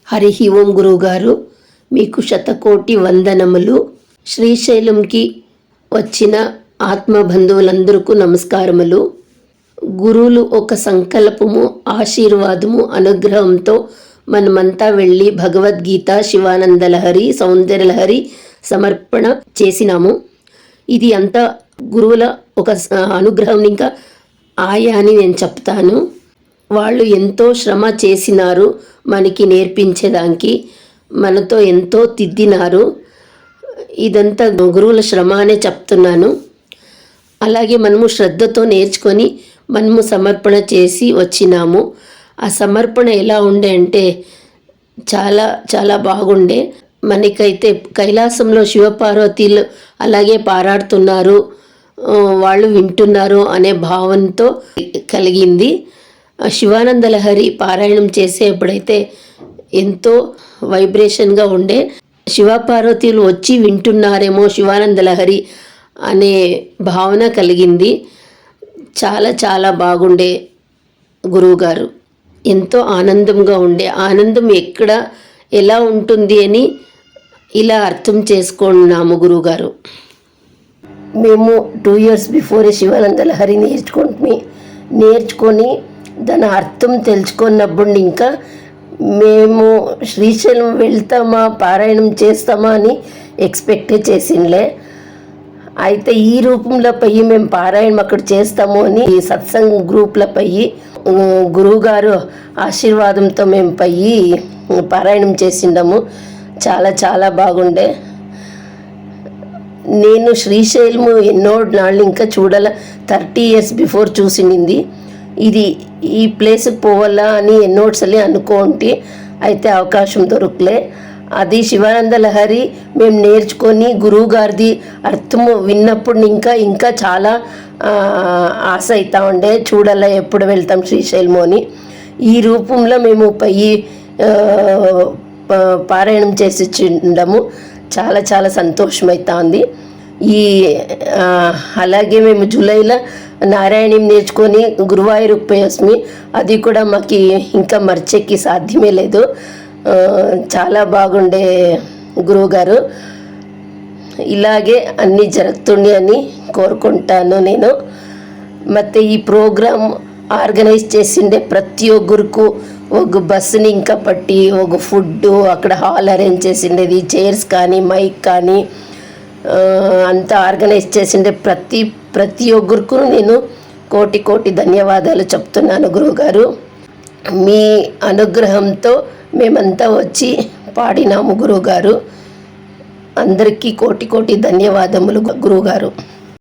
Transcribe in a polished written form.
హరి ఓం గురువుగారు, మీకు శతకోటి వందనములు. శ్రీశైలంకి వచ్చిన ఆత్మబంధువులందరికీ నమస్కారములు. గురువులు ఒక సంకల్పము, ఆశీర్వాదము, అనుగ్రహంతో మనమంతా వెళ్ళి భగవద్గీత, శివానందలహరి, సౌందర్యలహరి సమర్పణ చేసినాము. ఇది అంతా గురువుల ఒక అనుగ్రహం. ఇంకా ఆయా అని నేను చెప్తాను. వాళ్ళు ఎంతో శ్రమ చేసినారు మనకి నేర్పించేదానికి, మనతో ఎంతో తిద్దినారు. ఇదంతా గురువుల శ్రమ అనే చెప్తున్నాను. అలాగే మనము శ్రద్ధతో నేర్చుకొని మనము సమర్పణ చేసి వచ్చినాము. ఆ సమర్పణ ఎలా ఉండే అంటే చాలా చాలా బాగుండే. మనకైతే కైలాసంలో శివపార్వతీలు అలాగే పారాడుతున్నారు, వాళ్ళు వింటున్నారు అనే భావంతో కలిగింది. శివానందలహరి పారాయణం చేసేప్పుడైతే ఎంతో వైబ్రేషన్గా ఉండే. శివపార్వతీలు వచ్చి వింటున్నారేమో శివానందలహరి అనే భావన కలిగింది. చాలా చాలా బాగుండే గురువుగారు. ఎంతో ఆనందంగా ఉండే. ఆనందం ఎక్కడ ఎలా ఉంటుంది అని ఇలా అర్థం చేసుకున్నాము గురువుగారు. మేము 2 years బిఫోరే శివానందలహరి నేర్చుకొని దాని అర్థం తెలుసుకున్నప్పుడు ఇంకా మేము శ్రీశైలం వెళ్తామా, పారాయణం చేస్తామా అని ఎక్స్పెక్ట్ చేసిండ్లే. అయితే ఈ రూపంలో పోయి మేము పారాయణం అక్కడ చేస్తాము అని సత్సంగ్ గ్రూప్లో పోయి గురువుగారు ఆశీర్వాదంతో మేము పోయి పారాయణం చేసిండాము. చాలా చాలా బాగుండే. నేను శ్రీశైలము ఎన్నో నాళ్ళు ఇంకా చూడాల, 30 years బిఫోర్ చూసింది. ఇది ఈ ప్లేస్కి పోవాలా అని ఎన్నోసార్లు అనుకోండి, అయితే అవకాశం దొరకలే. అది శివానందలహరి మేము నేర్చుకొని గురువు గారిది అర్థము విన్నప్పుడు ఇంకా చాలా ఆశ అవుతా ఉండే, చూడాలా ఎప్పుడు వెళ్తాం శ్రీశైలము అని. ఈ రూపంలో మేము పోయి పారాయణం చేసి ఉండము. చాలా చాలా సంతోషం అవుతుంది. అలాగే మేము జూలైలో నారాయణం నేర్చుకొని గురువాయూరు పోయేస్మి. అది కూడా మాకు ఇంకా మర్చేకి సాధ్యమే లేదు. చాలా బాగుండే గురువుగారు. ఇలాగే అన్నీ జరుగుతుండే అని కోరుకుంటాను నేను. ಮತ್ತು ఈ ప్రోగ్రామ్ ఆర్గనైజ్ చేసిండే ప్రతి ఒక్కరికి ఒక బస్సుని ఇంకా పట్టి ఒక ఫుడ్ అక్కడ హాల్ అరేంజ్ చేసిండేది, చైర్స్ కానీ మైక్ కానీ అంతా ఆర్గనైజ్ చేసిండే ప్రతి ఒక్కరికి నేను కోటి ధన్యవాదాలు చెప్తున్నాను గురువుగారు. మీ అనుగ్రహంతో మేమంతా వచ్చి పాడినాము గురువుగారు. అందరికీ కోటి ధన్యవాదములు గురువుగారు.